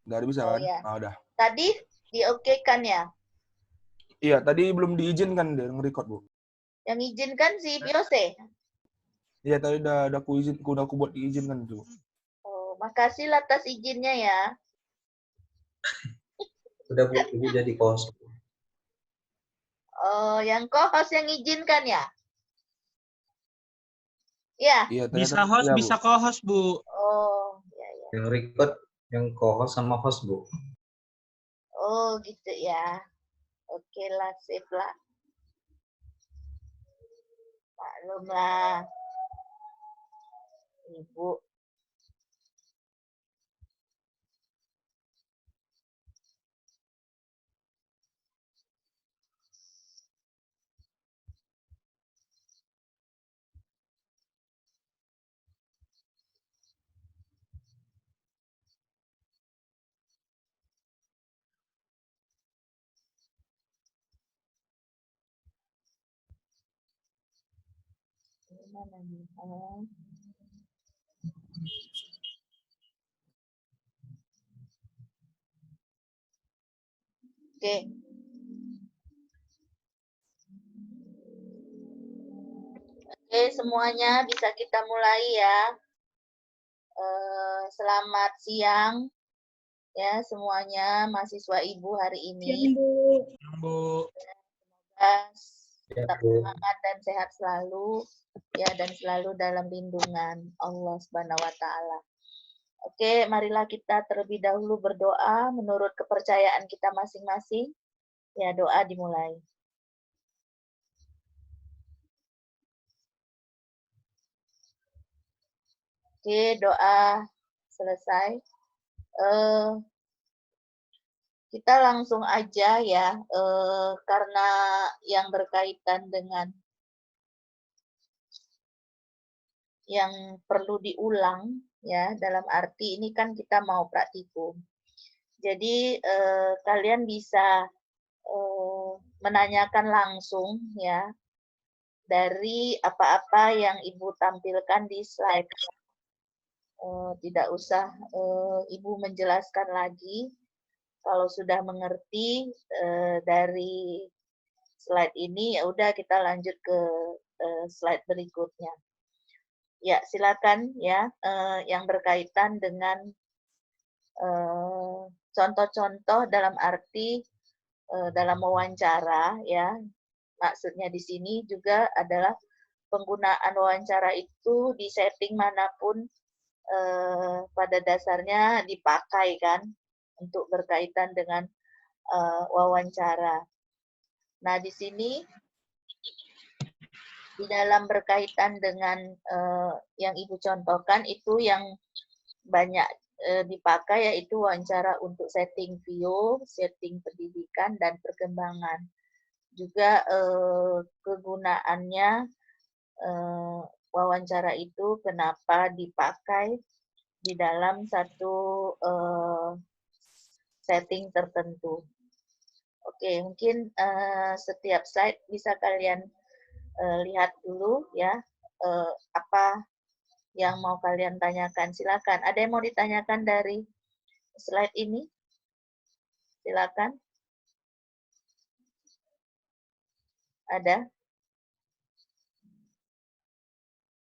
Udah ada bisa Oh kan? ya. Ah, udah. Tadi diokekan ya? Iya, tadi belum diizinkan dia nge-record, Bu. Yang izinkan si Biose. Iya, tadi udah aku buat diizinkan tuh. Oh, makasih atas izinnya ya. Udah Bu, Ibu jadi host. Oh, yang co-host yang izinkan ya? Iya. Iya, Bisa ternyata host, ya, Bu. bisa co-host, Bu. Oh, ya ya. Yang record, yang co-host sama host Bu. Oh, gitu ya. Oke lah, sip lah. Maklum lah. Ibu. Gimana nih? Oke. Oke, semuanya bisa kita mulai ya. Selamat siang ya semuanya mahasiswa Ibu hari ini. Bu. Tetap semangat dan sehat selalu ya, dan selalu dalam lindungan Allah Subhanahu wa taala. Oke, marilah kita terlebih dahulu berdoa menurut kepercayaan kita masing-masing. Ya, doa dimulai. Oke, doa selesai. Kita langsung aja ya, karena yang berkaitan dengan yang perlu diulang ya, dalam arti ini kan kita mau praktikum. Jadi kalian bisa menanyakan langsung ya dari apa-apa yang Ibu tampilkan di slide. Tidak usah Ibu menjelaskan lagi. Kalau sudah mengerti dari slide ini, ya udah kita lanjut ke slide berikutnya. Ya, silakan ya yang berkaitan dengan contoh-contoh dalam arti dalam wawancara ya. Maksudnya di sini juga adalah penggunaan wawancara itu di setting manapun pada dasarnya dipakai kan untuk berkaitan dengan wawancara. Nah, di sini di dalam berkaitan dengan yang Ibu contohkan itu yang banyak dipakai yaitu wawancara untuk setting video, setting pendidikan dan perkembangan. Juga kegunaannya wawancara itu kenapa dipakai di dalam satu setting tertentu. Oke, mungkin setiap slide bisa kalian lihat dulu ya, apa yang mau kalian tanyakan. Silakan. Ada yang mau ditanyakan dari slide ini? Silakan. Ada?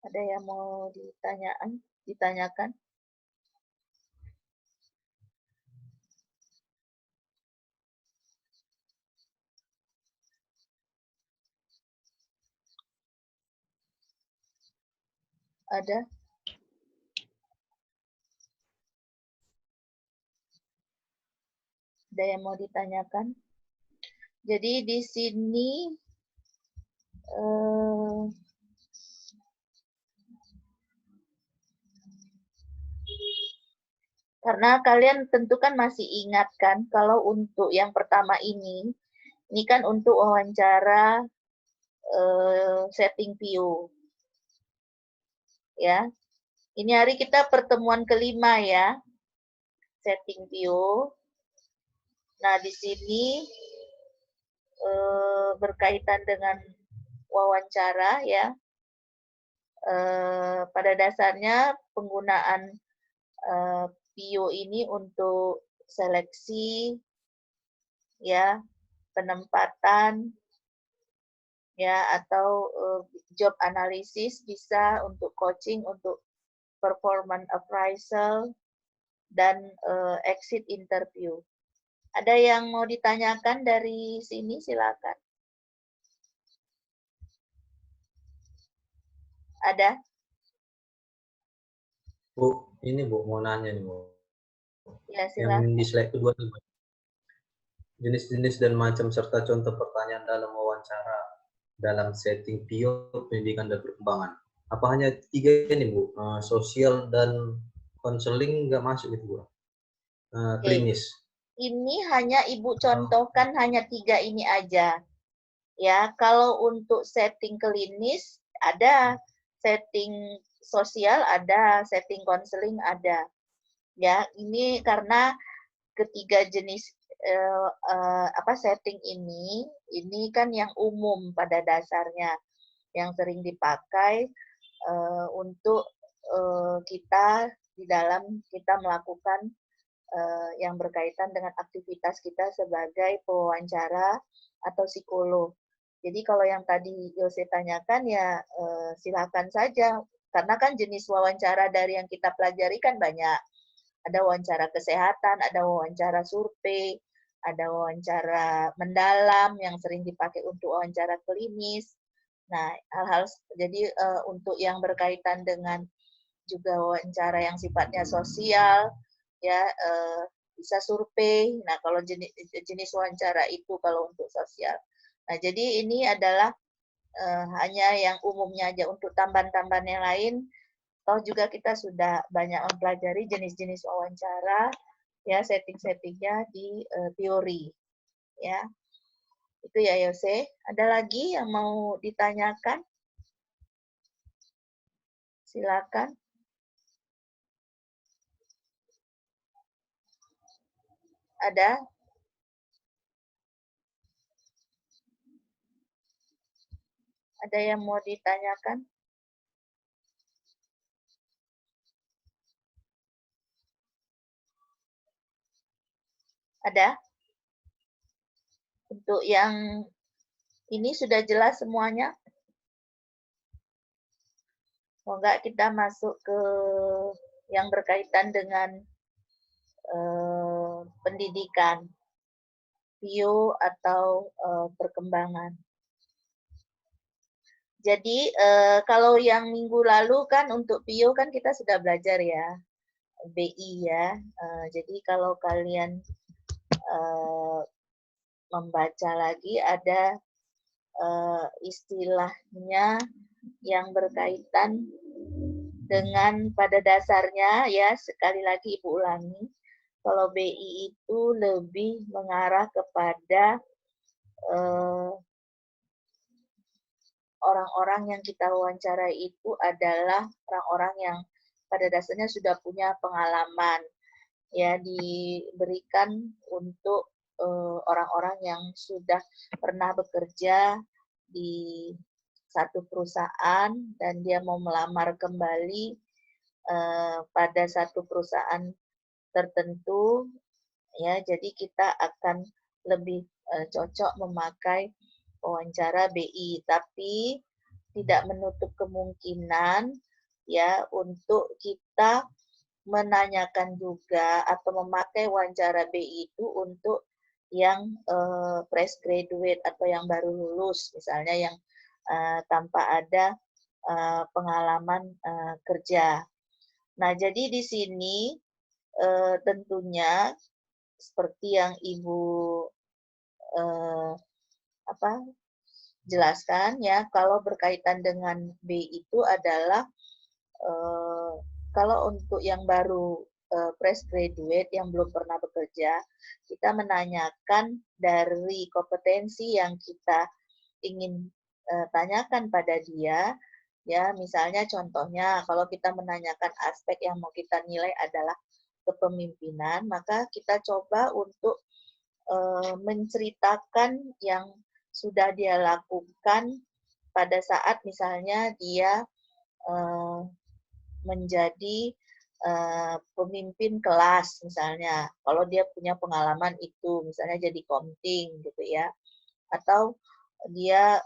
Ada yang mau ditanyakan? Ada? Ada yang mau ditanyakan? Jadi di sini karena kalian tentu kan masih ingat kan kalau untuk yang pertama ini kan untuk wawancara setting view. Ya. Ini hari kita pertemuan kelima ya. Setting view. Nah, di sini berkaitan dengan wawancara ya. Pada dasarnya penggunaan view ini untuk seleksi, ya, penempatan, ya, atau job analysis, bisa untuk coaching, untuk performance appraisal, dan exit interview. Ada yang mau ditanyakan dari sini, silakan. Ada? Bu, ini Bu, mau nanya nih Bu. Ya, Yang silakan. di slide kedua nih Bu. Jenis-jenis dan macam serta contoh pertanyaan dalam wawancara dalam setting PIO, pendidikan dan perkembangan. Apa hanya 3 ini Bu? Sosial dan konseling nggak masuk gitu Bu? Klinis. Ini hanya Ibu contohkan hanya 3 ini aja. Ya, kalau untuk setting klinis ada, setting sosial ada, setting konseling ada. Ya, ini karena ketiga jenis setting ini kan yang umum pada dasarnya, yang sering dipakai untuk kita di dalam kita melakukan yang berkaitan dengan aktivitas kita sebagai pewawancara atau psikolog. Jadi kalau yang tadi Yose tanyakan ya silakan saja, karena kan jenis wawancara dari yang kita pelajari kan banyak. Ada wawancara kesehatan, ada wawancara survei, ada wawancara mendalam yang sering dipakai untuk wawancara klinis. Nah, hal-hal jadi untuk yang berkaitan dengan juga wawancara yang sifatnya sosial, ya bisa survei. Nah, kalau jenis wawancara itu kalau untuk sosial. Nah, jadi ini adalah hanya yang umumnya aja. Untuk tambahan-tambahan yang lain, toh juga kita sudah banyak mempelajari jenis-jenis wawancara, ya setting-settingnya di teori, ya. Itu ya Yose. Ada lagi yang mau ditanyakan? Silakan. Ada? Ada yang mau ditanyakan? Ada? Untuk yang ini sudah jelas semuanya? Mau nggak kita masuk ke yang berkaitan dengan pendidikan, PIO atau perkembangan. Jadi kalau yang minggu lalu kan untuk PIO kan kita sudah belajar ya, BI ya. Jadi kalau kalian membaca lagi ada istilahnya yang berkaitan dengan pada dasarnya ya, sekali lagi Ibu ulangi, kalau BI itu lebih mengarah kepada orang-orang yang kita wawancarai itu adalah orang-orang yang pada dasarnya sudah punya pengalaman, ya, diberikan untuk orang-orang yang sudah pernah bekerja di satu perusahaan dan dia mau melamar kembali pada satu perusahaan tertentu, ya, jadi kita akan lebih cocok memakai wawancara BI, tapi tidak menutup kemungkinan ya untuk kita menanyakan juga atau memakai wawancara BI itu untuk yang fresh graduate atau yang baru lulus, misalnya yang tanpa ada pengalaman kerja. Nah, jadi di sini tentunya seperti yang Ibu jelaskan ya, kalau berkaitan dengan B itu adalah kalau untuk yang baru fresh graduate yang belum pernah bekerja, kita menanyakan dari kompetensi yang kita ingin tanyakan pada dia, ya, misalnya contohnya kalau kita menanyakan aspek yang mau kita nilai adalah kepemimpinan, maka kita coba untuk menceritakan yang sudah dia lakukan pada saat misalnya dia menjadi pemimpin kelas misalnya, kalau dia punya pengalaman itu, misalnya jadi komting gitu ya, atau dia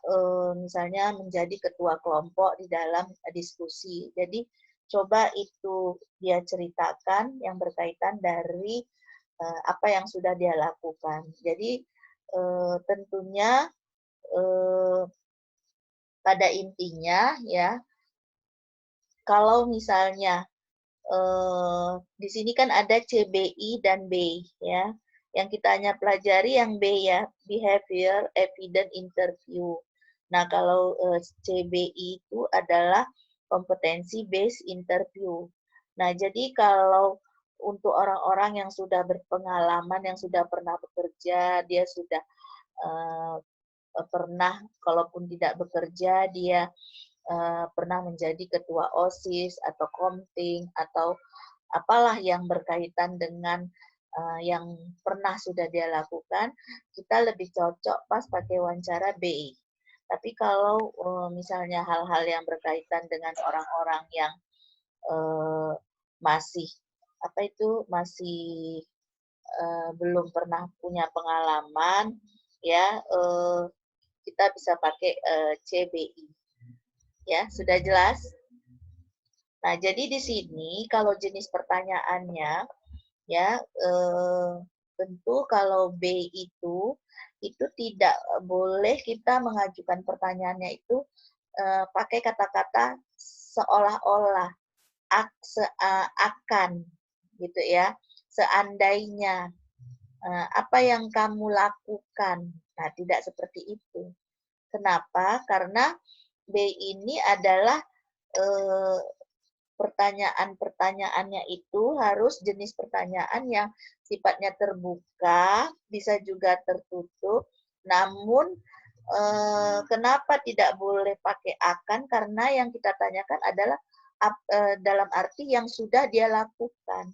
misalnya menjadi ketua kelompok di dalam diskusi. Jadi coba itu dia ceritakan yang berkaitan dari apa yang sudah dia lakukan. Jadi tentunya pada intinya ya, kalau misalnya di sini kan ada CBI dan B ya. Yang kita hanya pelajari yang B ya, behavior evidence interview. Nah, kalau CBI itu adalah kompetensi based interview. Nah, jadi kalau untuk orang-orang yang sudah berpengalaman, yang sudah pernah bekerja, dia sudah pernah, kalaupun tidak bekerja, dia pernah menjadi ketua OSIS atau komting atau apalah yang berkaitan dengan yang pernah sudah dia lakukan, kita lebih cocok pas pakai wawancara BI. Tapi kalau misalnya hal-hal yang berkaitan dengan orang-orang yang masih masih belum pernah punya pengalaman, ya kita bisa pakai CBI. Ya, sudah jelas? Nah, jadi di sini kalau jenis pertanyaannya, ya tentu kalau B itu tidak boleh kita mengajukan pertanyaannya itu pakai kata-kata seolah-olah, akan, gitu ya, seandainya, apa yang kamu lakukan. Nah, tidak seperti itu. Kenapa? Karena B ini adalah pertanyaan-pertanyaannya itu harus jenis pertanyaan yang sifatnya terbuka, bisa juga tertutup. Namun, kenapa tidak boleh pakai akan? Karena yang kita tanyakan adalah dalam arti yang sudah dia lakukan.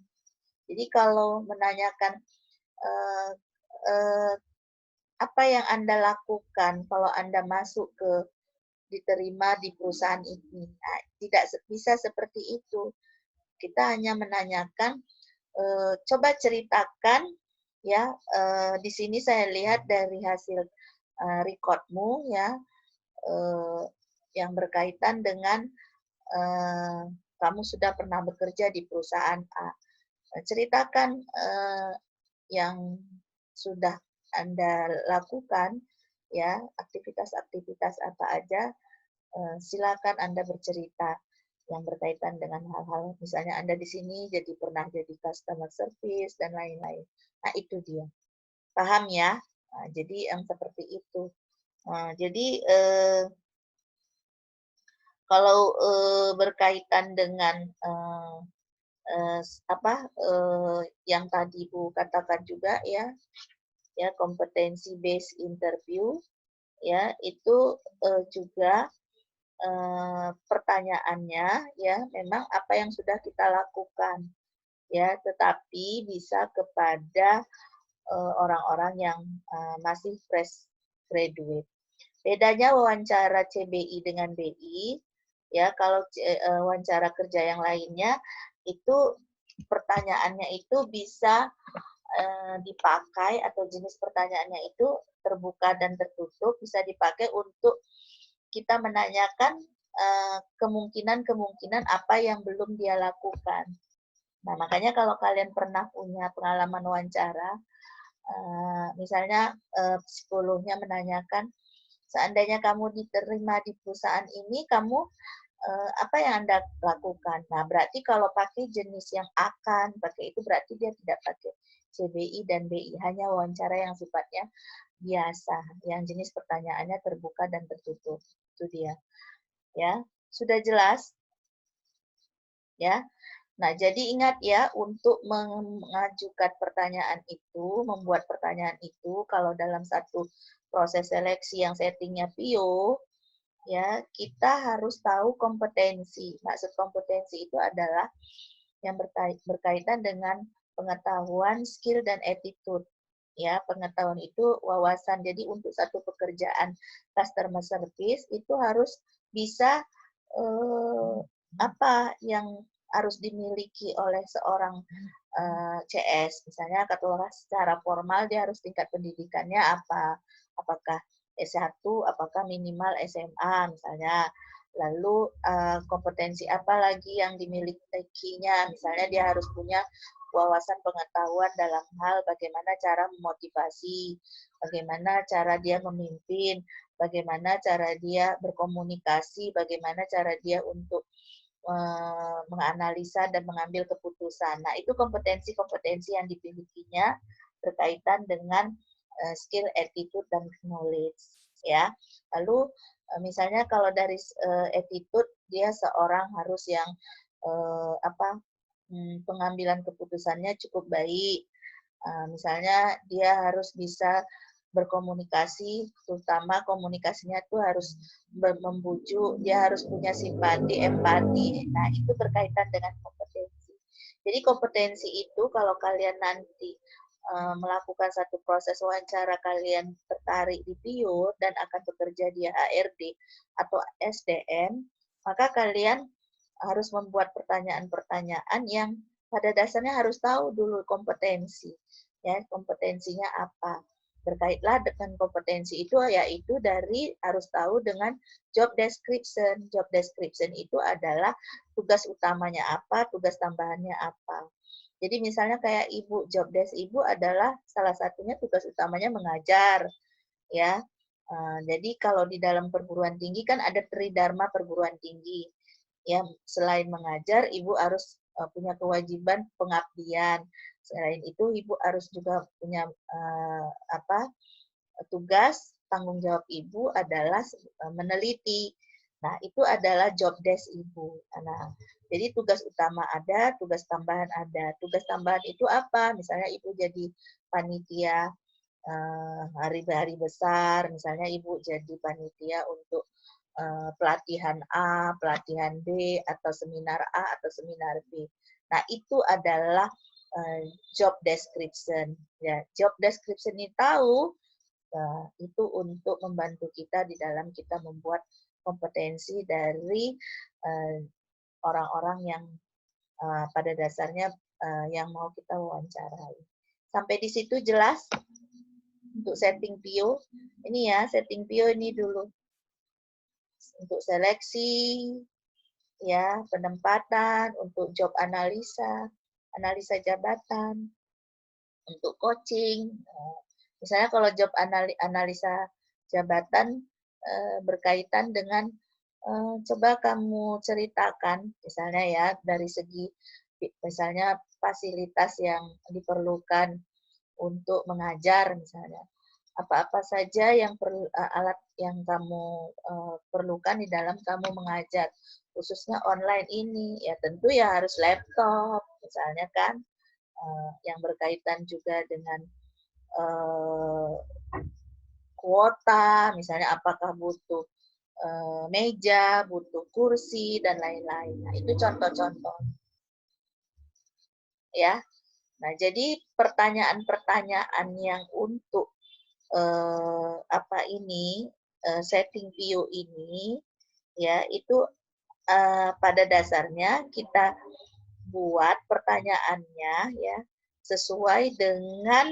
Jadi kalau menanyakan apa yang Anda lakukan kalau Anda masuk ke diterima di perusahaan ini. Nah, tidak bisa seperti itu. Kita hanya menanyakan, coba ceritakan, ya. Di sini saya lihat dari hasil recordmu, ya, yang berkaitan dengan kamu sudah pernah bekerja di perusahaan A. Ceritakan yang sudah Anda lakukan, ya, aktivitas-aktivitas apa aja. Silakan Anda bercerita yang berkaitan dengan hal-hal, misalnya Anda di sini pernah jadi customer service dan lain-lain. Nah, itu dia. Paham ya? Nah, jadi yang seperti itu. Nah, jadi kalau berkaitan dengan yang tadi Bu katakan juga ya kompetensi based interview, ya itu juga pertanyaannya ya memang apa yang sudah kita lakukan, ya, tetapi bisa kepada orang-orang yang masih fresh graduate. Bedanya wawancara CBI dengan BI, ya, kalau wawancara kerja yang lainnya itu pertanyaannya itu bisa dipakai, atau jenis pertanyaannya itu terbuka dan tertutup, bisa dipakai untuk kita menanyakan kemungkinan-kemungkinan apa yang belum dia lakukan. Nah, makanya kalau kalian pernah punya pengalaman wawancara, misalnya psikolognya menanyakan, seandainya kamu diterima di perusahaan ini, kamu apa yang Anda lakukan? Nah, berarti kalau pakai jenis yang akan, pakai itu berarti dia tidak pakai CBI dan BI, hanya wawancara yang sifatnya biasa, yang jenis pertanyaannya terbuka dan tertutup. Itu dia. Ya, sudah jelas? Ya. Nah, jadi ingat ya, untuk mengajukan pertanyaan itu, membuat pertanyaan itu, kalau dalam satu proses seleksi yang settingnya PIO, ya, kita harus tahu kompetensi. Maksud kompetensi itu adalah yang berkaitan dengan pengetahuan, skill, dan attitude. Ya, pengetahuan itu wawasan. Jadi untuk satu pekerjaan customer service itu harus bisa apa yang harus dimiliki oleh seorang CS. Misalnya katakanlah secara formal dia harus tingkat pendidikannya apa? Apakah S1, apakah minimal SMA misalnya. Lalu kompetensi apa lagi yang dimilikinya? Misalnya dia harus punya wawasan pengetahuan dalam hal bagaimana cara memotivasi, bagaimana cara dia memimpin, bagaimana cara dia berkomunikasi, bagaimana cara dia untuk menganalisa dan mengambil keputusan. Nah, itu kompetensi-kompetensi yang dimilikinya berkaitan dengan skill, attitude, dan knowledge. Ya, lalu misalnya kalau dari attitude dia seorang harus yang pengambilan keputusannya cukup baik. Misalnya dia harus bisa berkomunikasi, terutama komunikasinya itu harus membujuk, dia harus punya simpati, empati. Nah, itu berkaitan dengan kompetensi. Jadi kompetensi itu kalau kalian nanti melakukan satu proses wawancara, kalian tertarik di PIO dan akan bekerja di HRD atau SDM, maka kalian harus membuat pertanyaan-pertanyaan yang pada dasarnya harus tahu dulu kompetensi. Ya, kompetensinya apa? Berkaitlah dengan kompetensi itu, yaitu dari harus tahu dengan job description. Job description itu adalah tugas utamanya apa, tugas tambahannya apa. Jadi misalnya kayak ibu, job desk ibu adalah salah satunya tugas utamanya mengajar, ya. Jadi kalau di dalam perguruan tinggi kan ada tridharma perguruan tinggi. Ya, selain mengajar, ibu harus punya kewajiban pengabdian. Selain itu, ibu harus juga punya tugas tanggung jawab ibu adalah meneliti. Nah, itu adalah job desk ibu. Nah, jadi tugas utama ada, tugas tambahan ada. Tugas tambahan itu apa? Misalnya ibu jadi panitia hari-hari besar, misalnya ibu jadi panitia untuk pelatihan A, pelatihan B, atau seminar A atau seminar B. Nah, itu adalah job description. Ya, job description ini tahu itu untuk membantu kita di dalam kita membuat kompetensi dari orang-orang yang pada dasarnya yang mau kita wawancarai. Sampai di situ jelas untuk setting PIO. Ini ya, setting PIO ini dulu. Untuk seleksi, ya, penempatan, untuk job analisa, analisa jabatan, untuk coaching. Misalnya kalau job analisa jabatan berkaitan dengan coba kamu ceritakan, misalnya ya, dari segi misalnya fasilitas yang diperlukan untuk mengajar misalnya. Apa-apa saja yang perlu alat yang kamu perlukan di dalam kamu mengajar, khususnya online ini, ya tentu ya harus laptop misalnya kan, yang berkaitan juga dengan kuota, misalnya apakah butuh meja, butuh kursi, dan lain-lain. Nah, itu contoh-contoh. Ya. Nah, jadi pertanyaan-pertanyaan yang untuk setting PIO ini, ya itu pada dasarnya kita buat pertanyaannya ya sesuai dengan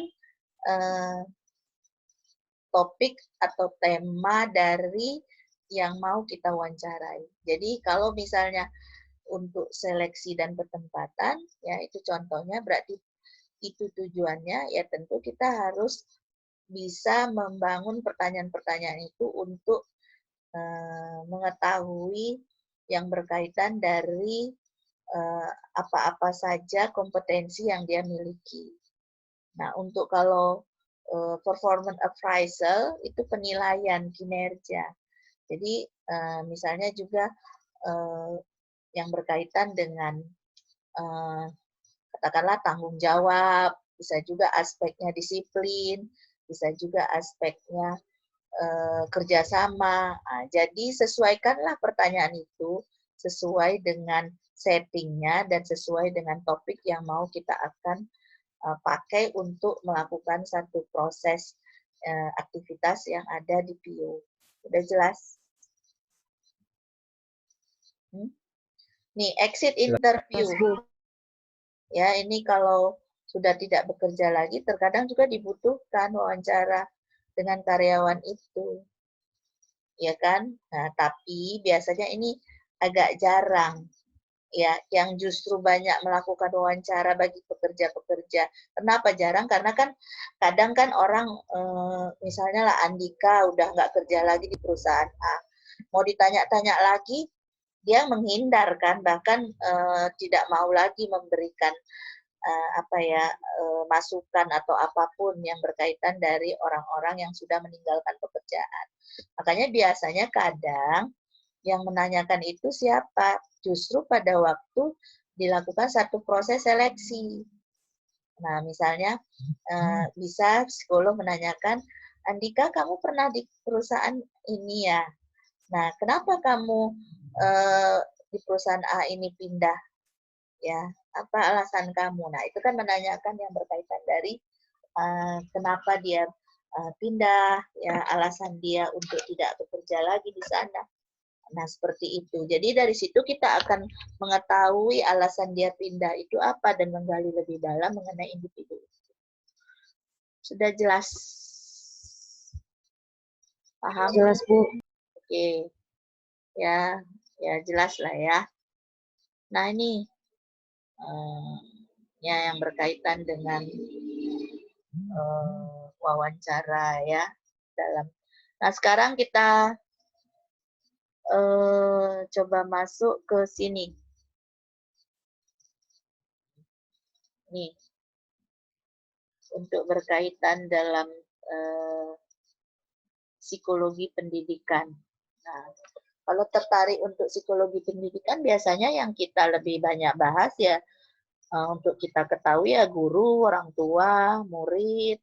topik atau tema dari yang mau kita wawancarai. Jadi kalau misalnya untuk seleksi dan penempatan, ya itu contohnya berarti itu tujuannya, ya tentu kita harus bisa membangun pertanyaan-pertanyaan itu untuk mengetahui yang berkaitan dari apa-apa saja kompetensi yang dia miliki. Nah, untuk kalau performance appraisal itu penilaian kinerja. Jadi misalnya juga yang berkaitan dengan katakanlah tanggung jawab, bisa juga aspeknya disiplin, bisa juga aspeknya kerjasama. Nah, jadi sesuaikanlah pertanyaan itu sesuai dengan settingnya dan sesuai dengan topik yang mau kita akan pakai untuk melakukan satu proses aktivitas yang ada di PIO. Udah jelas? Nih, exit interview. Ya, ini kalau sudah tidak bekerja lagi, terkadang juga dibutuhkan wawancara dengan karyawan itu. Ya kan? Nah, tapi biasanya ini agak jarang. Ya, yang justru banyak melakukan wawancara bagi pekerja-pekerja. Kenapa jarang? Karena kan kadang kan orang, misalnya lah Andika udah nggak kerja lagi di perusahaan A, mau ditanya-tanya lagi, dia menghindar kan, bahkan tidak mau lagi memberikan masukan atau apapun yang berkaitan dari orang-orang yang sudah meninggalkan pekerjaan. Makanya biasanya kadang yang menanyakan itu siapa? Justru pada waktu dilakukan satu proses seleksi. Nah, misalnya bisa psikolog menanyakan, Andika, kamu pernah di perusahaan ini ya? Nah, kenapa kamu di perusahaan A ini pindah? Ya, apa alasan kamu? Nah, itu kan menanyakan yang berkaitan dari kenapa dia pindah, ya alasan dia untuk tidak bekerja lagi di sana. Nah, seperti itu. Jadi dari situ kita akan mengetahui alasan dia pindah itu apa dan menggali lebih dalam mengenai individu itu. Sudah jelas? Paham? Jelas, Bu. Oke. Ya, ya jelas lah ya. Nah, ini ya yang berkaitan dengan wawancara ya dalam. Nah, sekarang kita coba masuk ke sini. Nih, untuk berkaitan dalam psikologi pendidikan. Nah, kalau tertarik untuk psikologi pendidikan, biasanya yang kita lebih banyak bahas ya untuk kita ketahui ya guru, orang tua, murid,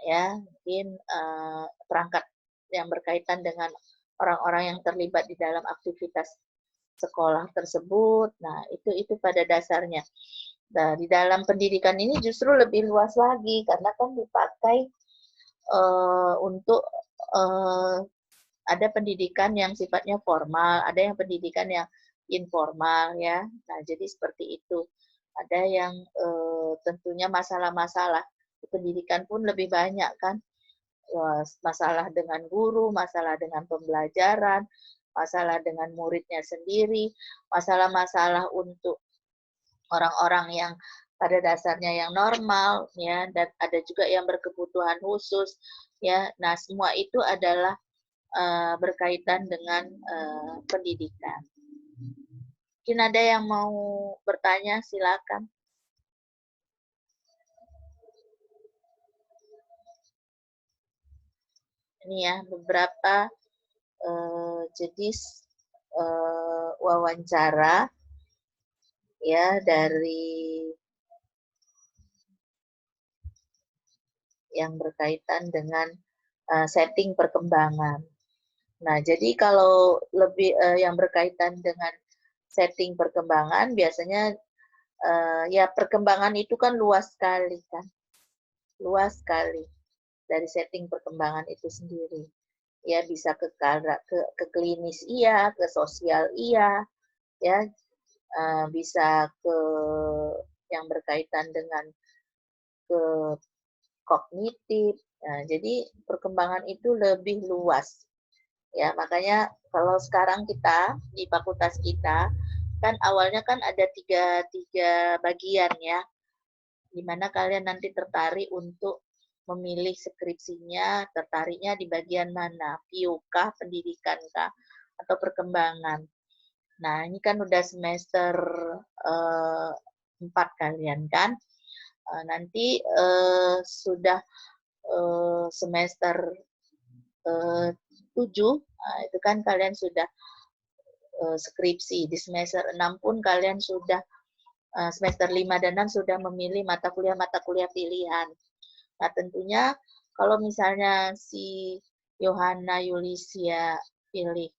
ya mungkin perangkat yang berkaitan dengan orang-orang yang terlibat di dalam aktivitas sekolah tersebut. Nah, itu pada dasarnya. Nah, di dalam pendidikan ini justru lebih luas lagi karena kan dipakai untuk ada pendidikan yang sifatnya formal, ada yang pendidikan yang informal ya. Nah, jadi seperti itu. Ada yang tentunya masalah-masalah pendidikan pun lebih banyak kan. Masalah dengan guru, masalah dengan pembelajaran, masalah dengan muridnya sendiri, masalah-masalah untuk orang-orang yang pada dasarnya yang normal ya, dan ada juga yang berkebutuhan khusus ya. Nah, semua itu adalah berkaitan dengan pendidikan. Mungkin ada yang mau bertanya, silakan. Ini ya beberapa jenis wawancara ya dari yang berkaitan dengan setting perkembangan. Nah, jadi kalau lebih yang berkaitan dengan setting perkembangan, biasanya ya perkembangan itu kan luas sekali kan, luas sekali dari setting perkembangan itu sendiri. Ya bisa ke klinis iya, ke sosial iya, ya bisa ke yang berkaitan dengan ke kognitif. Nah, jadi perkembangan itu lebih luas. Ya, makanya kalau sekarang kita di fakultas kita kan awalnya kan ada tiga bagian ya, di mana kalian nanti tertarik untuk memilih skripsinya, tertariknya di bagian mana, PIU kah, pendidikan kah, atau perkembangan. Nah, ini kan udah semester 4 kalian kan, nanti sudah semester 7, nah, itu kan kalian sudah skripsi. Di semester 6 pun kalian sudah semester 5 dan 6 sudah memilih mata kuliah pilihan. Nah, tentunya kalau misalnya si Yohana Yulisia pilih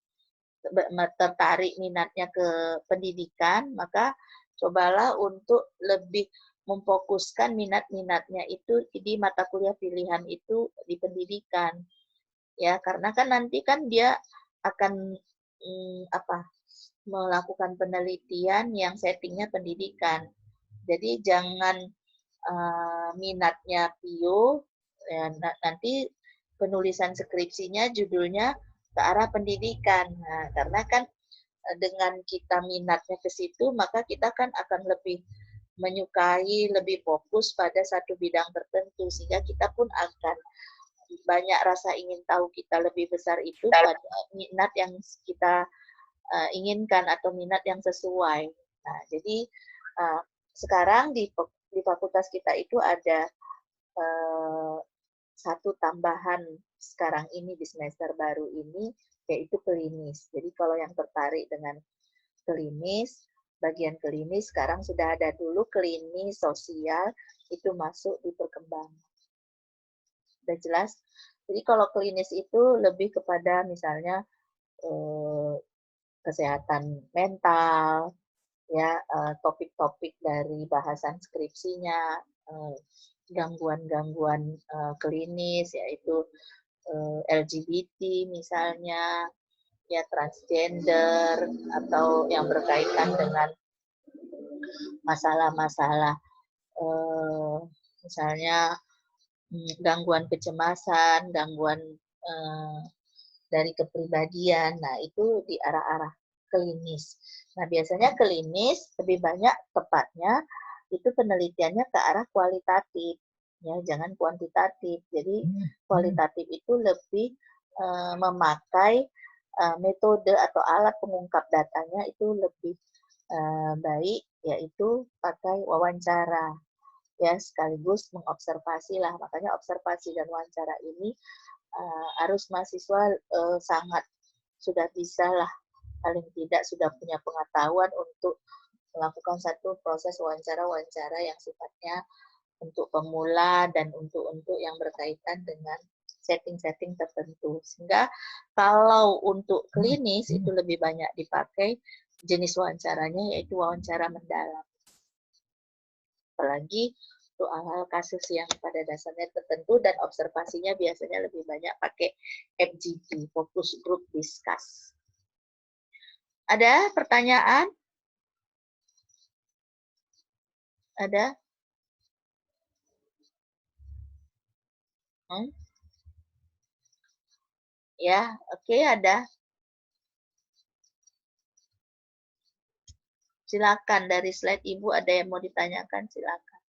tertarik minatnya ke pendidikan, maka cobalah untuk lebih memfokuskan minat-minatnya itu di mata kuliah pilihan itu di pendidikan. Ya, karena kan nanti kan dia akan melakukan penelitian yang settingnya pendidikan. Jadi jangan minatnya PIO, ya, nanti penulisan skripsinya judulnya ke arah pendidikan. Nah, karena kan dengan kita minatnya ke situ, maka kita kan akan lebih menyukai, lebih fokus pada satu bidang tertentu, sehingga kita pun akan banyak rasa ingin tahu kita lebih besar itu pada minat yang kita inginkan atau minat yang sesuai. Nah, jadi sekarang di fakultas kita itu ada satu tambahan sekarang ini di semester baru ini, yaitu klinis. Jadi kalau yang tertarik dengan klinis, bagian klinis sekarang sudah ada. Dulu klinis sosial itu masuk di perkembangan. Sudah jelas? Jadi kalau klinis itu lebih kepada misalnya kesehatan mental, ya, topik-topik dari bahasan skripsinya, gangguan-gangguan klinis, yaitu LGBT misalnya, ya transgender, atau yang berkaitan dengan masalah-masalah misalnya gangguan kecemasan, gangguan dari kepribadian. Nah, itu di arah-arah klinis. Nah, biasanya klinis lebih banyak tepatnya itu penelitiannya ke arah kualitatif, ya, jangan kuantitatif. Jadi kualitatif itu lebih memakai metode atau alat pengungkap datanya itu lebih baik, yaitu pakai wawancara, ya, sekaligus mengobservasi lah. Makanya observasi dan wawancara ini harus mahasiswa sangat sudah bisa lah, paling tidak sudah punya pengetahuan untuk melakukan satu proses wawancara-wawancara yang sifatnya untuk pemula dan untuk yang berkaitan dengan setting-setting tertentu. Sehingga kalau untuk klinis itu lebih banyak dipakai jenis wawancaranya, yaitu wawancara mendalam. Apalagi untuk hal-hal kasus yang pada dasarnya tertentu dan observasinya biasanya lebih banyak pakai FGD, Focus Group Discuss. Ada pertanyaan? Ada? Ya, oke, ada. Silakan, dari slide Ibu ada yang mau ditanyakan, silakan.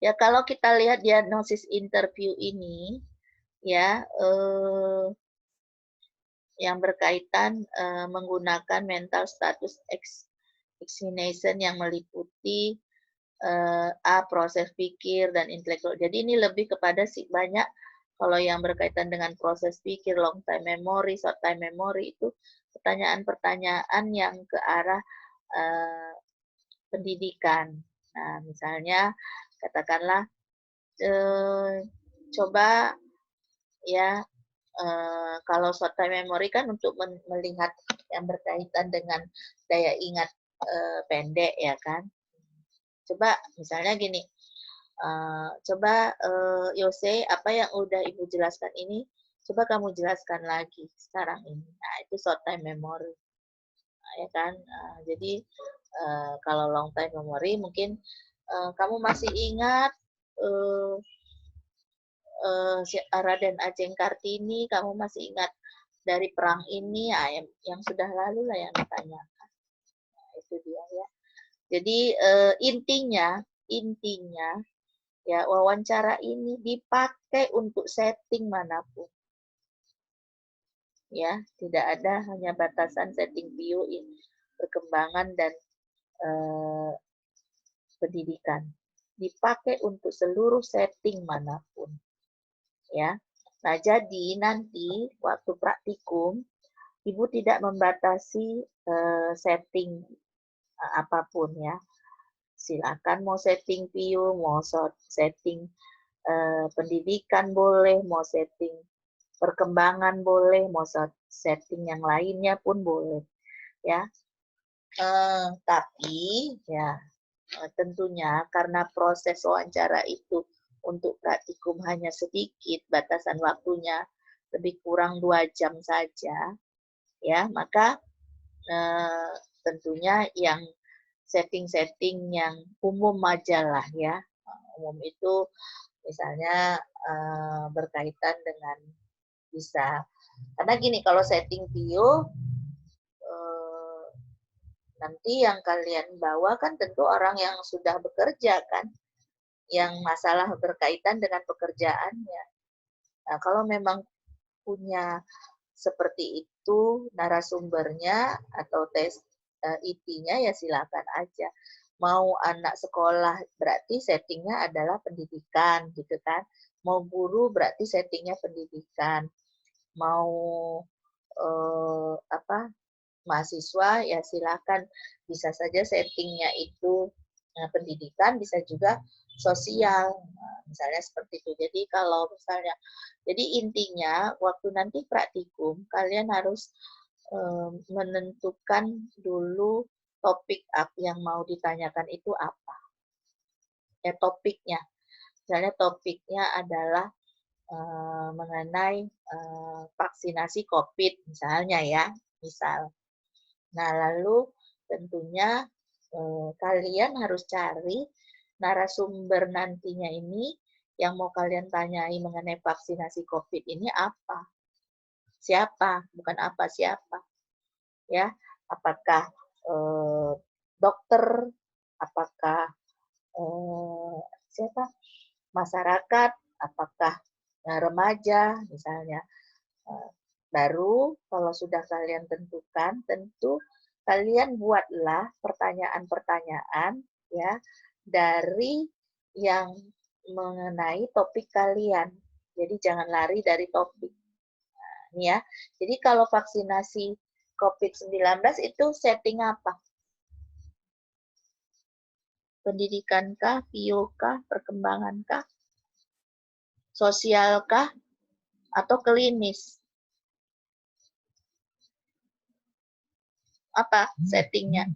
Ya, kalau kita lihat diagnosis interview ini, ya, yang berkaitan menggunakan mental status examination yang meliputi proses pikir dan intelektual. Jadi ini lebih kepada banyak kalau yang berkaitan dengan proses pikir, long time memory, short time memory, itu pertanyaan-pertanyaan yang ke arah pendidikan. Nah, misalnya katakanlah coba ya, kalau short time memory kan untuk melihat yang berkaitan dengan daya ingat pendek, ya kan. Coba misalnya gini, coba Yose, apa yang udah Ibu jelaskan ini, coba kamu jelaskan lagi sekarang ini. Nah, itu short time memory, ya kan. Jadi kalau long time memory mungkin kamu masih ingat Raden Ajeng Kartini, kamu masih ingat dari perang ini, ya, yang sudah lalu lah yang ditanyakan. Nah, itu dia ya. Jadi intinya ya, wawancara ini dipakai untuk setting manapun. Ya, tidak ada hanya batasan setting bio ini, perkembangan dan pendidikan. Dipakai untuk seluruh setting manapun. Ya. Nah, jadi nanti waktu praktikum Ibu tidak membatasi setting apapun ya. Silakan mau setting PIU, mau setting pendidikan boleh, mau setting perkembangan boleh, mau setting yang lainnya pun boleh, ya. Tapi ya tentunya karena proses wawancara itu untuk praktikum hanya sedikit, batasan waktunya lebih kurang 2 jam saja, ya, maka tentunya yang setting-setting yang umum aja lah ya. Umum itu misalnya berkaitan dengan bisa, karena gini, kalau setting bio nanti yang kalian bawa kan tentu orang yang sudah bekerja kan, yang masalah berkaitan dengan pekerjaannya. Nah, kalau memang punya seperti itu narasumbernya atau tes IT-nya ya silakan aja. Mau anak sekolah berarti settingnya adalah pendidikan gitu kan. Mau guru berarti settingnya pendidikan. Mau mahasiswa ya silakan, bisa saja settingnya itu pendidikan, bisa juga sosial, misalnya seperti itu. Jadi kalau misalnya, jadi intinya waktu nanti praktikum kalian harus menentukan dulu topik yang mau ditanyakan itu apa. Ya topiknya, misalnya topiknya adalah mengenai vaksinasi COVID misalnya ya, misal. Nah, lalu tentunya kalian harus cari narasumber nantinya ini yang mau kalian tanyai mengenai vaksinasi COVID ini apa? Siapa? Bukan apa, siapa. Ya, apakah dokter, apakah siapa? Masyarakat, apakah remaja misalnya. Baru kalau sudah kalian tentukan, tentu kalian buatlah pertanyaan-pertanyaan ya dari yang mengenai topik kalian. Jadi jangan lari dari topik. Nah, ini ya. Jadi kalau vaksinasi COVID-19 itu setting apa? Pendidikan-kah, bio-kah, perkembangan-kah, sosial-kah, atau klinis? Apa settingnya?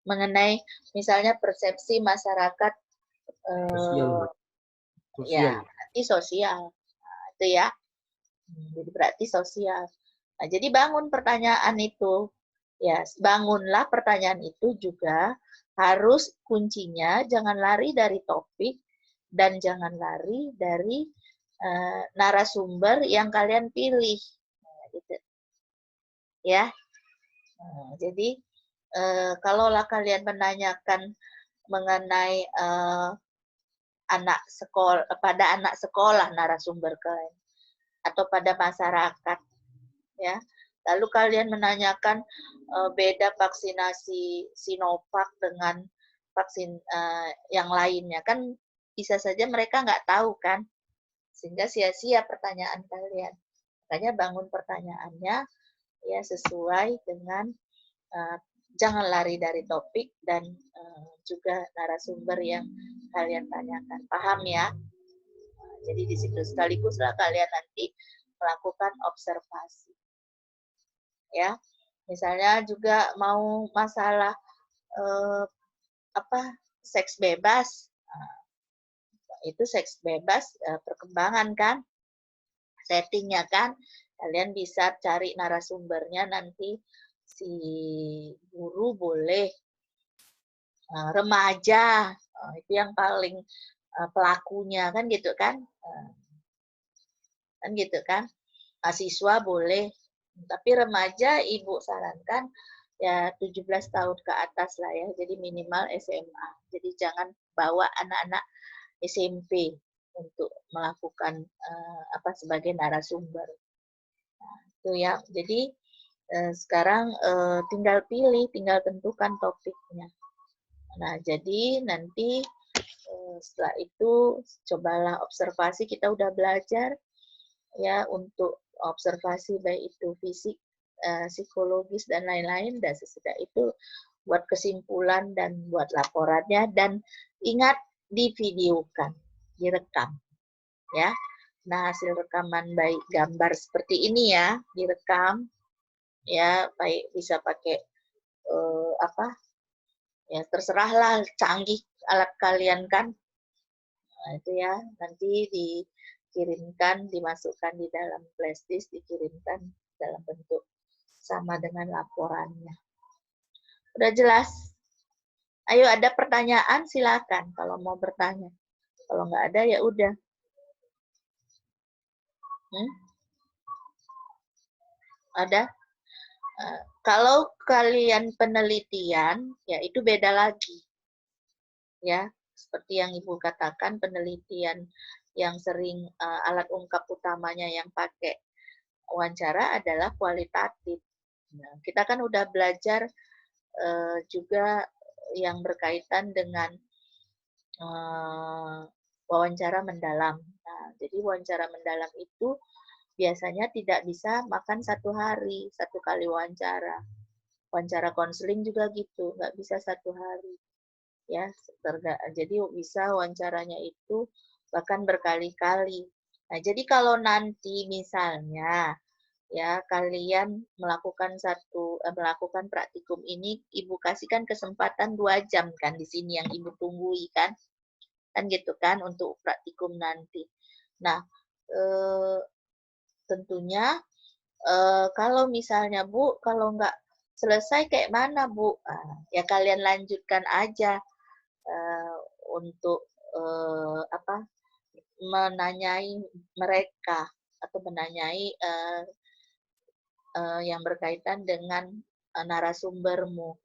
Mengenai misalnya persepsi masyarakat ya berarti sosial. Nah, itu ya. Jadi berarti sosial. Nah, jadi bangun pertanyaan itu. Ya, bangunlah pertanyaan itu juga harus kuncinya jangan lari dari topik dan jangan lari dari narasumber yang kalian pilih. Nah, gitu. Ya. Nah, jadi kalaulah kalian menanyakan mengenai pada anak sekolah narasumber kalian atau pada masyarakat, ya. Lalu kalian menanyakan beda vaksinasi Sinovac dengan vaksin yang lainnya, kan bisa saja mereka nggak tahu kan, sehingga sia-sia pertanyaan kalian. Makanya bangun pertanyaannya ya sesuai dengan jangan lari dari topik dan juga narasumber yang kalian tanyakan. Paham ya? Jadi di situ sekaliguslah kalian nanti melakukan observasi. Ya, misalnya juga mau masalah seks bebas, itu seks bebas perkembangan kan, settingnya kan, kalian bisa cari narasumbernya nanti si guru boleh remaja, itu yang paling pelakunya kan gitu kan, mahasiswa boleh, tapi remaja ibu sarankan ya 17 tahun ke atas lah ya, jadi minimal SMA. Jadi jangan bawa anak-anak SMP untuk melakukan sebagai narasumber. Nah, itu ya. Jadi sekarang tinggal pilih, tinggal tentukan topiknya. Nah, jadi nanti setelah itu cobalah observasi, kita udah belajar ya untuk observasi baik itu fisik, psikologis dan lain-lain, dan sesudah itu buat kesimpulan dan buat laporannya, dan ingat divideokan, direkam ya. Nah, hasil rekaman baik gambar seperti ini ya, direkam ya, baik bisa pakai ya terserahlah, canggih alat kalian kan. Nah, itu ya, nanti dikirimkan, dimasukkan di dalam flash disk, dikirimkan dalam bentuk sama dengan laporannya. Udah jelas? Ayo, ada pertanyaan silakan kalau mau bertanya. Kalau nggak ada ya udah. Ada? Kalau kalian penelitian, ya itu beda lagi. Ya, seperti yang Ibu katakan, penelitian yang sering alat ungkap utamanya yang pakai wawancara adalah kualitatif. Nah, kita kan udah belajar juga yang berkaitan dengan wawancara mendalam. Nah, jadi wawancara mendalam itu biasanya tidak bisa makan 1 hari, 1 kali wawancara. Wawancara konseling juga gitu, nggak bisa 1 hari. Ya, jadi bisa wawancaranya itu bahkan berkali-kali. Nah, jadi kalau nanti misalnya ya kalian melakukan melakukan praktikum ini, Ibu kasihkan kesempatan 2 jam kan di sini yang Ibu tunggui kan gitu kan untuk praktikum nanti. Nah, tentunya kalau misalnya Bu, kalau nggak selesai kayak mana Bu? Ya kalian lanjutkan aja untuk menanyai mereka atau menanyai yang berkaitan dengan narasumbermu,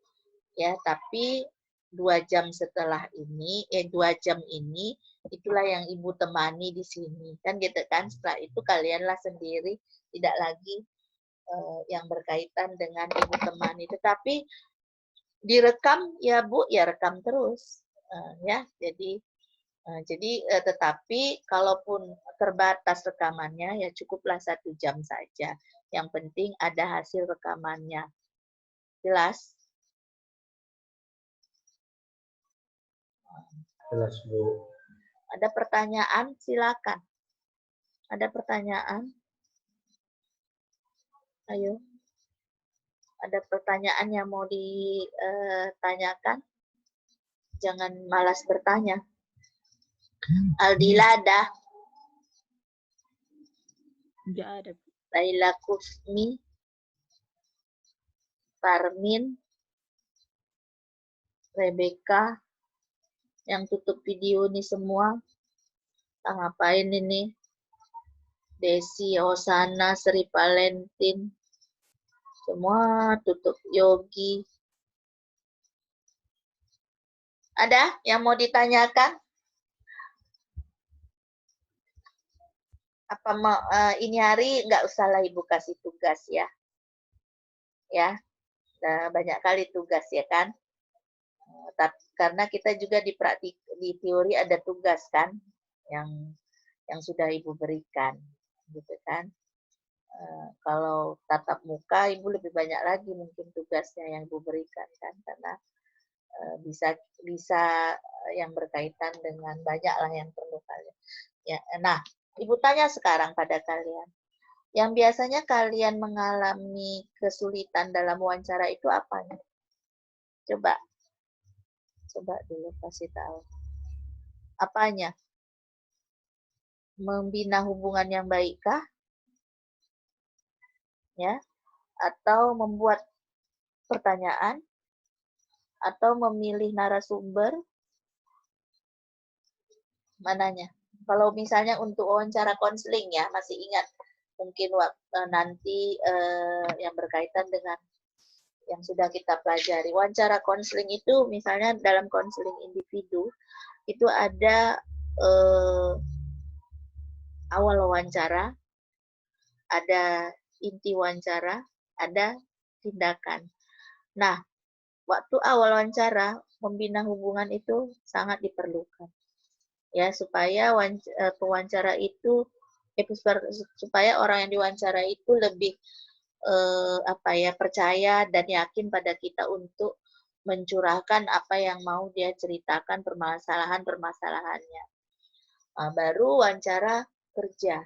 ya. Tapi 2 jam setelah ini, 2 jam ini, itulah yang Ibu temani di sini, kan gitu kan. Setelah itu kalianlah sendiri, tidak lagi yang berkaitan dengan Ibu temani. Tetapi direkam ya Bu, ya rekam terus, ya. Jadi tetapi kalaupun terbatas rekamannya, ya cukuplah 1 jam saja. Yang penting ada hasil rekamannya. Jelas? Jelas, Bu. Ada pertanyaan? Silakan. Ada pertanyaan? Ayo. Ada pertanyaan yang mau ditanyakan? Jangan malas bertanya. Aldila ada? Enggak ada. Laila Kusmi? Parmin? Rebecca? Yang tutup video ini semua? Kita ngapain ini? Desi, Osana, Sri Valentin? Semua tutup. Yogi? Ada yang mau ditanyakan? Apa ini hari nggak usahlah Ibu kasih tugas ya? Ya, banyak kali tugas ya kan? Karena kita juga di teori ada tugas kan, yang sudah Ibu berikan, gitu kan? Kalau tatap muka Ibu lebih banyak lagi mungkin tugasnya yang Ibu berikan kan, karena bisa yang berkaitan dengan banyaklah yang perlu kalian. Ya, nah, Ibu tanya sekarang pada kalian, yang biasanya kalian mengalami kesulitan dalam wawancara itu apanya? Coba dulu kasih tahu. Apanya? Membina hubungan yang baikkah? Ya, atau membuat pertanyaan? Atau memilih narasumber? Mananya? Kalau misalnya untuk wawancara konseling ya, masih ingat mungkin nanti yang berkaitan dengan yang sudah kita pelajari. Wawancara konseling itu misalnya dalam konseling individu itu ada awal wawancara, ada inti wawancara, ada tindakan. Nah, waktu awal wawancara membina hubungan itu sangat diperlukan. Ya, supaya pewawancara itu supaya orang yang diwawancara itu lebih percaya dan yakin pada kita untuk mencurahkan apa yang mau dia ceritakan, permasalahannya. Baru wawancara kerja.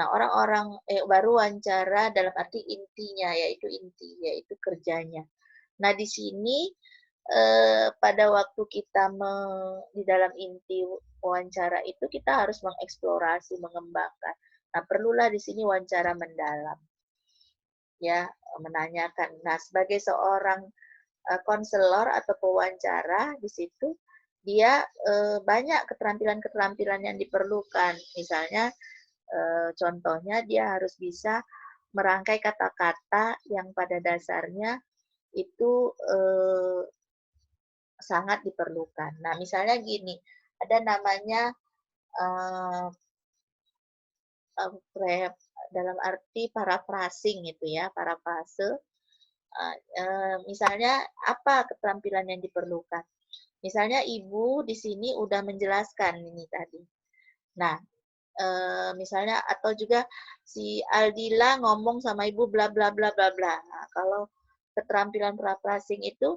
Nah, orang-orang baru wawancara dalam arti intinya, yaitu kerjanya. Nah, di sini pada waktu kita di dalam inti wawancara itu kita harus mengeksplorasi, mengembangkan. Nah, perlulah di sini wawancara mendalam, ya, menanyakan. Nah, sebagai seorang konselor atau pewawancara di situ dia banyak keterampilan-keterampilan yang diperlukan. Misalnya contohnya dia harus bisa merangkai kata-kata yang pada dasarnya itu sangat diperlukan. Nah, misalnya gini, ada namanya dalam arti paraphrasing itu ya, parafrase. Misalnya apa keterampilan yang diperlukan? Misalnya ibu di sini udah menjelaskan ini tadi. Nah, misalnya atau juga si Aldila ngomong sama ibu bla bla bla bla bla. Nah, kalau keterampilan paraphrasing itu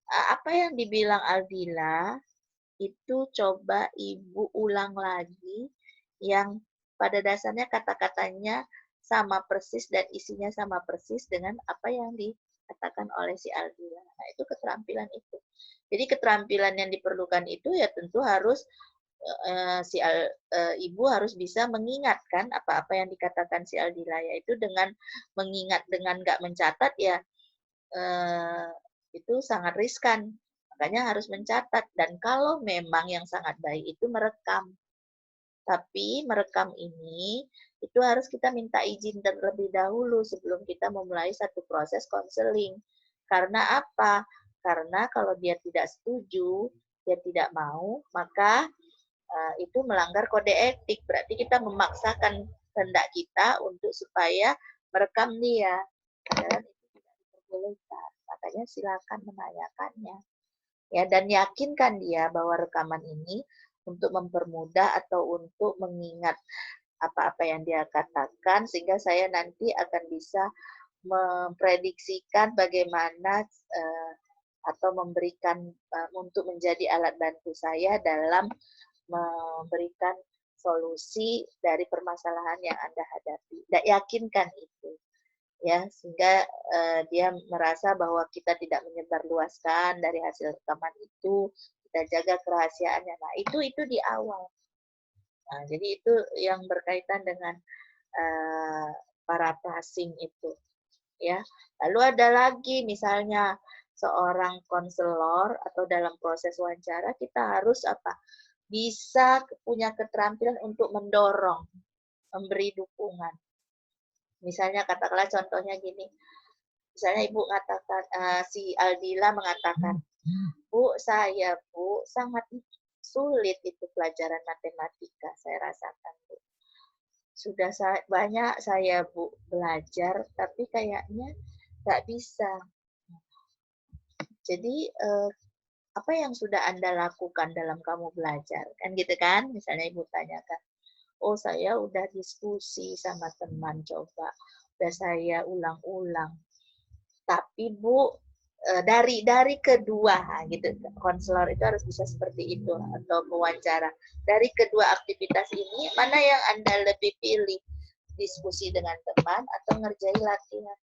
apa yang dibilang Aldila itu coba ibu ulang lagi yang pada dasarnya kata-katanya sama persis dan isinya sama persis dengan apa yang dikatakan oleh si Aldila. Nah, itu keterampilan itu. Jadi keterampilan yang diperlukan itu ya tentu harus ibu harus bisa mengingatkan apa-apa yang dikatakan si Aldila, yaitu dengan mengingat dengan nggak mencatat ya itu sangat riskan. Makanya harus mencatat. Dan kalau memang yang sangat baik itu merekam. Tapi merekam ini itu harus kita minta izin terlebih dahulu sebelum kita memulai satu proses konseling. Karena apa? Karena kalau dia tidak setuju, dia tidak mau, maka itu melanggar kode etik. Berarti kita memaksakan kehendak kita untuk supaya merekam dia. Padahal itu tidak diperbolehkan. Makanya silakan menanyakannya. Ya, dan yakinkan dia bahwa rekaman ini untuk mempermudah atau untuk mengingat apa-apa yang dia katakan sehingga saya nanti akan bisa memprediksikan bagaimana atau memberikan untuk menjadi alat bantu saya dalam memberikan solusi dari permasalahan yang Anda hadapi. Yakinkan itu. Ya, sehingga dia merasa bahwa kita tidak menyebarluaskan dari hasil rekaman itu, kita jaga kerahasiaannya. Nah, itu di awal. Nah, jadi itu yang berkaitan dengan paraphrasing itu, ya. Lalu ada lagi misalnya seorang konselor atau dalam proses wawancara kita harus apa? Bisa punya keterampilan untuk mendorong, memberi dukungan. Misalnya katakanlah contohnya gini, misalnya ibu mengatakan, si Aldila mengatakan, Bu, sangat sulit itu pelajaran matematika, saya rasakan, Bu. Sudah banyak saya, Bu, belajar, tapi kayaknya nggak bisa. Jadi, apa yang sudah Anda lakukan dalam kamu belajar? Kan gitu kan, misalnya ibu tanyakan. Oh, saya udah diskusi sama teman coba. Udah saya ulang-ulang. Tapi Bu, dari kedua gitu. Konselor itu harus bisa seperti itu atau pewawancara. Dari kedua aktivitas ini mana yang Anda lebih pilih? Diskusi dengan teman atau ngerjain latihan?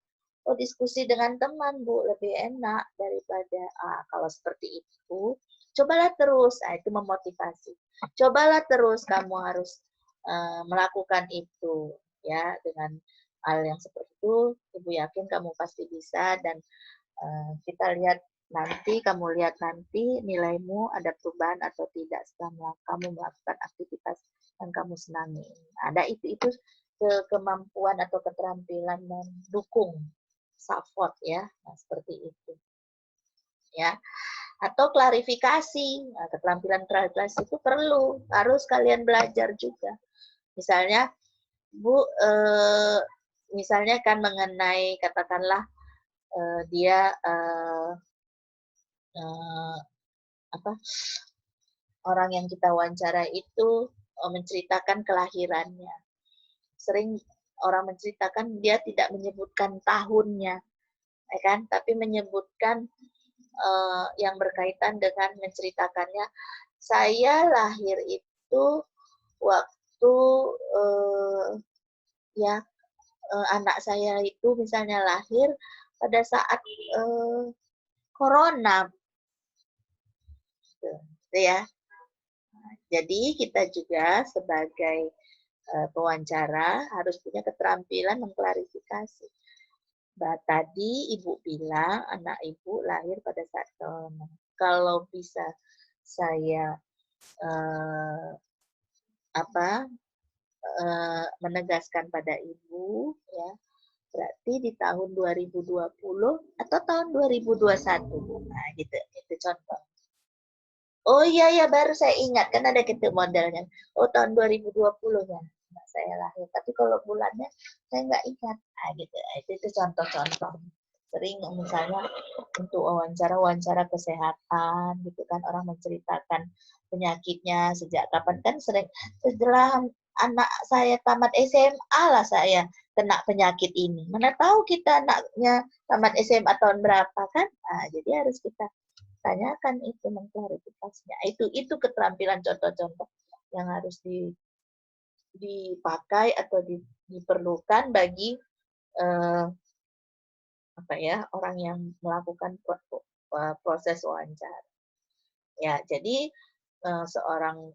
Oh, diskusi dengan teman, Bu, lebih enak daripada kalau seperti itu. Cobalah terus, itu memotivasi. Cobalah terus, kamu harus melakukan itu, ya, dengan hal yang seperti itu. Ibu yakin kamu pasti bisa dan kita lihat nanti, kamu lihat nanti nilaimu ada perubahan atau tidak setelah kamu melakukan aktivitas yang kamu senangi. Ada itu kemampuan atau keterampilan mendukung support ya, nah, seperti itu ya. Atau klarifikasi, nah, keterampilan klarifikasi itu perlu, harus kalian belajar juga. Misalnya Bu, misalnya kan mengenai katakanlah dia orang yang kita wawancara itu menceritakan kelahirannya. Sering orang menceritakan dia tidak menyebutkan tahunnya, ya kan? Tapi menyebutkan yang berkaitan dengan menceritakannya. Saya lahir itu waktu anak saya itu misalnya lahir pada saat corona, Tuh, itu ya. Jadi kita juga sebagai pewawancara harus punya keterampilan mengklarifikasi. Tadi Ibu bilang anak Ibu lahir pada saat corona. Kalau bisa saya menegaskan pada Ibu, ya, berarti di tahun 2020 atau tahun 2021. Nah, gitu. Itu contoh. Oh iya ya, baru saya ingat kan ada gitu modelnya. Oh tahun 2020 ya saya lahir. Tapi kalau bulannya saya nggak ingat. Nah, gitu. Itu contoh-contoh. Sering misalnya untuk wawancara kesehatan gitu kan, orang menceritakan penyakitnya sejak kapan, kan sering setelah anak saya tamat SMA lah saya kena penyakit ini. Mana tahu kita anaknya tamat SMA tahun berapa kan? Nah, jadi harus kita tanyakan itu, mengklarifikasinya. Itu keterampilan contoh-contoh yang harus dipakai atau diperlukan bagi orang yang melakukan proses wawancara. Ya, jadi seorang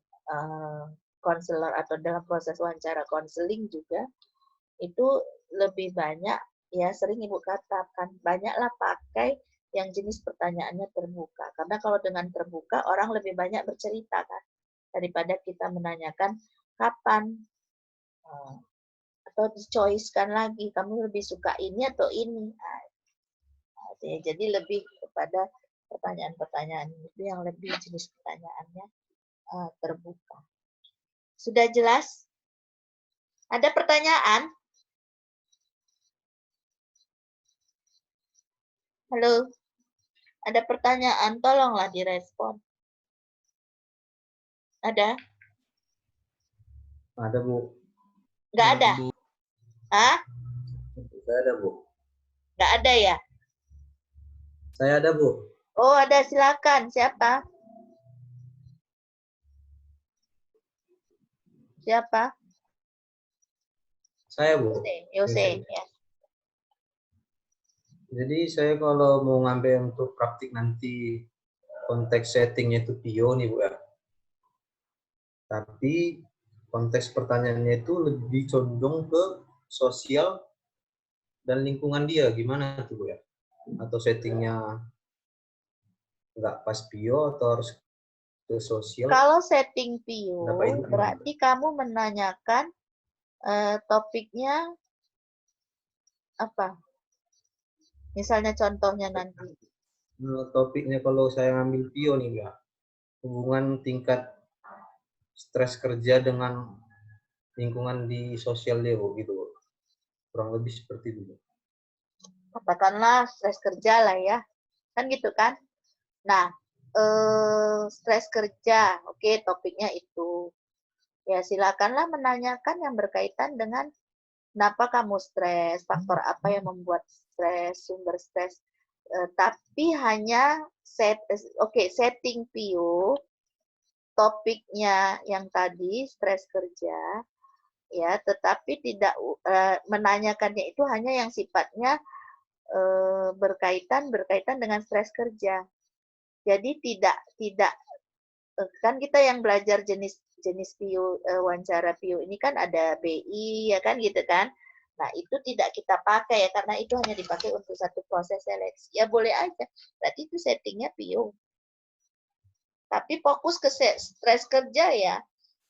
konselor atau dalam proses wawancara konseling juga itu lebih banyak, ya sering Ibu katakan, banyaklah pakai yang jenis pertanyaannya terbuka. Karena kalau dengan terbuka, orang lebih banyak bercerita kan, daripada kita menanyakan kapan, atau di-choice-kan lagi, kamu lebih suka ini atau ini. Jadi lebih kepada pertanyaan-pertanyaan itu yang lebih jenis pertanyaannya terbuka. Sudah jelas? Ada pertanyaan? Halo? Ada pertanyaan, tolonglah direspon. Ada? Ada, Bu. Nggak ada? Bu. Hah? Saya ada, Bu. Nggak ada ya? Saya ada, Bu. Oh, ada, silakan. Siapa? Siapa? Saya, Bu. Yose. Ya. Jadi saya kalau mau ngambil untuk praktik nanti konteks settingnya itu PIO nih, Bu ya. Tapi konteks pertanyaannya itu lebih condong ke sosial dan lingkungan dia. Gimana tuh, Bu ya? Atau settingnya nggak pas PIO atau harus ke sosial? Kalau setting PIO, Dapat berarti kamu menanyakan topiknya apa? Misalnya contohnya nanti. Topiknya kalau saya ngambil PIO nih, ya, hubungan tingkat stres kerja dengan lingkungan di sosial dia, Bu, gitu, Bu. Kurang lebih seperti itu. Katakanlah stres kerja lah ya. Kan gitu kan? Nah, stres kerja, oke, topiknya itu. Ya, silakanlah menanyakan yang berkaitan dengan kenapa kamu stres, faktor apa yang membuat stres, sumber stres. Tapi hanya setting PIO, topiknya yang tadi stres kerja, ya, tetapi tidak menanyakannya itu hanya yang sifatnya berkaitan dengan stres kerja. Jadi tidak kan kita yang belajar jenis PIO, wawancara PIO ini kan ada BI ya kan gitu kan. Nah, itu tidak kita pakai ya karena itu hanya dipakai untuk satu proses seleksi. Ya boleh aja. Berarti itu settingnya PIO. Tapi fokus ke stres kerja ya.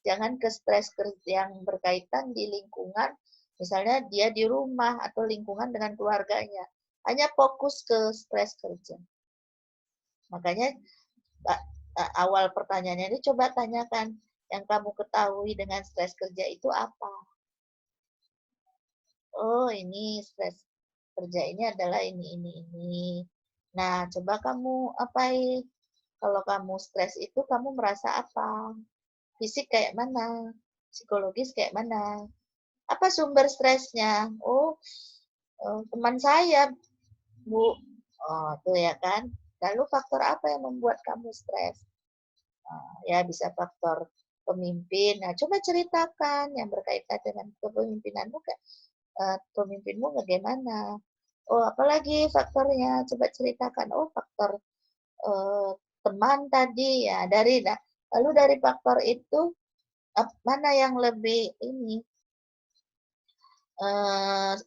Jangan ke stres kerja yang berkaitan di lingkungan, misalnya dia di rumah atau lingkungan dengan keluarganya. Hanya fokus ke stres kerja. Makanya awal pertanyaannya itu coba tanyakan, yang kamu ketahui dengan stres kerja itu apa? Oh, ini stres kerja ini adalah ini. Nah, coba kamu apain? Kalau kamu stres itu kamu merasa apa? Fisik kayak mana? Psikologis kayak mana? Apa sumber stresnya? Oh, teman saya, Bu. Oh, tuh ya kan. Lalu faktor apa yang membuat kamu stres? Ya bisa faktor pemimpin. Nah, coba ceritakan yang berkaitan dengan kepemimpinanmu, pemimpinmu bagaimana? Oh, apalagi faktornya? Coba ceritakan. Oh, faktor teman tadi ya lalu dari faktor itu mana yang lebih ini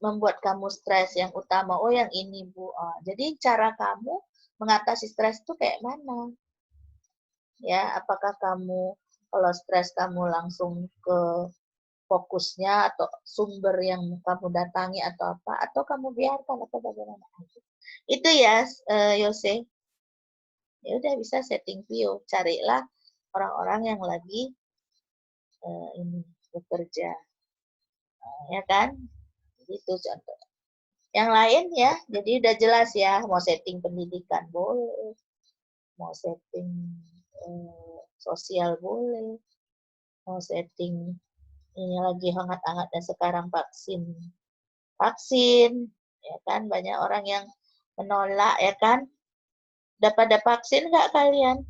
membuat kamu stres yang utama? Oh, yang ini, Bu. Jadi cara kamu mengatasi stres itu kayak mana? Ya, apakah kamu kalau stres kamu langsung ke fokusnya atau sumber yang kamu datangi atau apa? Atau kamu biarkan atau bagaimana? Itu ya, Yose. Ya udah bisa setting view, carilah orang-orang yang lagi ini bekerja, ya kan? Itu contoh. Yang lain ya, jadi udah jelas ya, mau setting pendidikan boleh, mau setting sosial boleh, mau setting ini lagi hangat-hangatnya sekarang vaksin, ya kan? Banyak orang yang menolak, ya kan? Udah pada vaksin nggak kalian?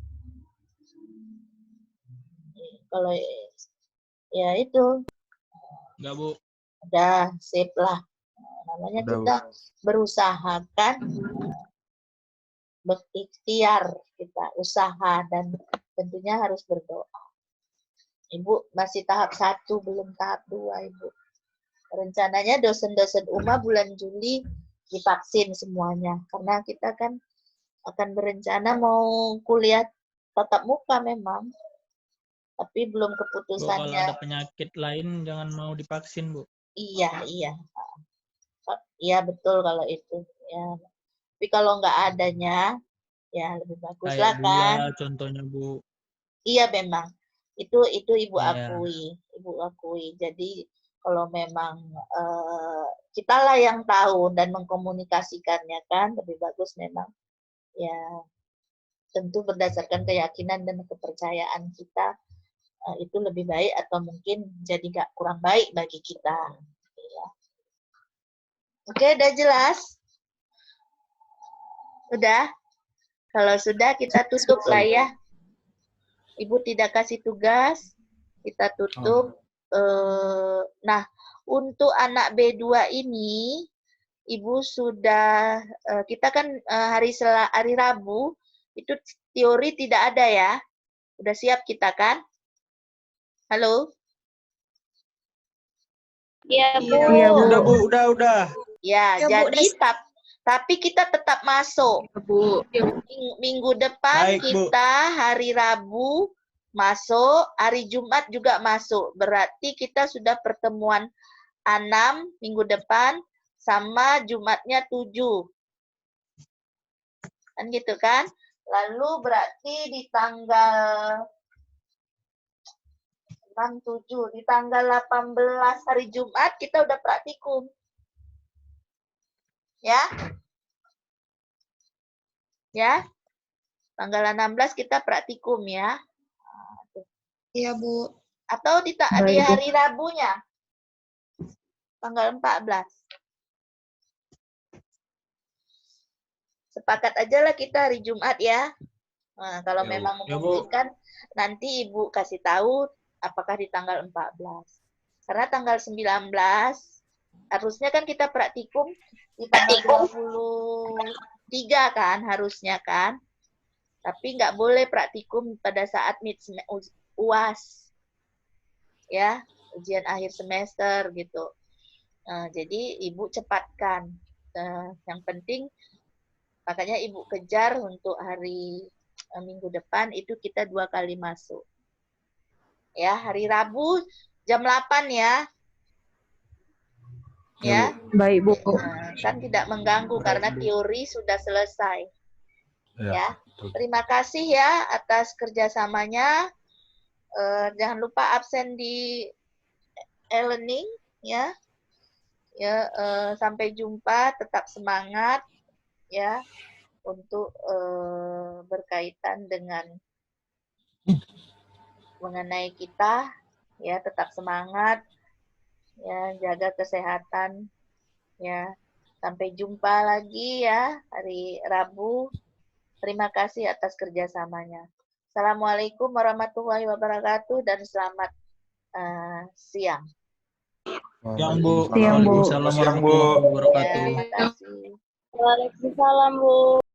Kalau ya itu. Enggak, Bu. Udah, sip lah. Namanya Udah, kita berusaha kan, berikhtiar kita, usaha, dan tentunya harus berdoa. Ibu masih tahap 1, belum tahap 2, Ibu. Rencananya dosen-dosen UMA bulan Juli divaksin semuanya. Karena kita kan akan berencana mau kuliah tatap muka memang. Tapi belum Bu, kalau keputusannya. ada penyakit lain jangan mau divaksin, Bu. Iya. Iya, betul kalau itu. Ya. Tapi kalau nggak adanya, ya lebih bagus lah Kayak kan. gula contohnya, Bu. Iya memang. Itu Ibu Iya. akui. Jadi kalau memang kitalah yang tahu dan mengkomunikasikannya kan, lebih bagus memang. Ya, tentu berdasarkan keyakinan dan kepercayaan kita itu lebih baik atau mungkin jadi nggak kurang baik bagi kita. Ya. Oke, udah jelas? Udah? Kalau sudah kita tutup lah ya. Ibu tidak kasih tugas, kita tutup. Nah, untuk anak B2 ini, Ibu sudah, kita kan hari Rabu, itu teori tidak ada ya. Udah siap kita kan? Halo? Iya, Bu. Iya, Bu. Udah, Bu. Udah. Ya, Ya, Bu, jadi tapi kita tetap masuk. Bu. Minggu depan Baik, Bu. kita hari Rabu masuk, hari Jumat juga masuk. Berarti kita sudah pertemuan 6 minggu depan sama Jumatnya 7. Kan gitu kan? Lalu berarti di tanggal 6, 7, di tanggal 18 hari Jumat kita udah praktikum. Ya? Ya? Tanggal 16 kita praktikum ya. Iya, Bu. Atau di Baik, Bu. hari Rabunya. Tanggal 14. Sepakat aja lah kita hari Jumat ya. Nah, kalau Ya, Bu. memang Ya, Bu. memungkinkan, nanti Ibu kasih tahu apakah di tanggal 14. Karena tanggal 19, harusnya kan kita praktikum di tanggal 23 kan, harusnya kan. Tapi nggak boleh praktikum pada saat UAS. Ya, ujian akhir semester gitu. Jadi Ibu cepatkan. Yang penting, makanya Ibu kejar untuk hari minggu depan itu kita 2 kali masuk. Ya, hari Rabu jam 8 ya. Ya. Baik, Bu. Kan tidak mengganggu karena teori sudah selesai. Ya. Terima kasih ya atas kerjasamanya. Jangan lupa absen di e-learning ya. Ya, sampai jumpa, tetap semangat ya untuk berkaitan dengan mengenai kita ya, tetap semangat ya, jaga kesehatan ya. Sampai jumpa lagi ya hari Rabu. Terima kasih atas kerjasamanya. Assalamualaikum warahmatullahi wabarakatuh dan selamat siang. Yang Bu. Siang, Bu. Waalaikumsalam Siang, Bu. warahmatullahi wabarakatuh. Ya, terima kasih. Waalaikumsalam, Bu.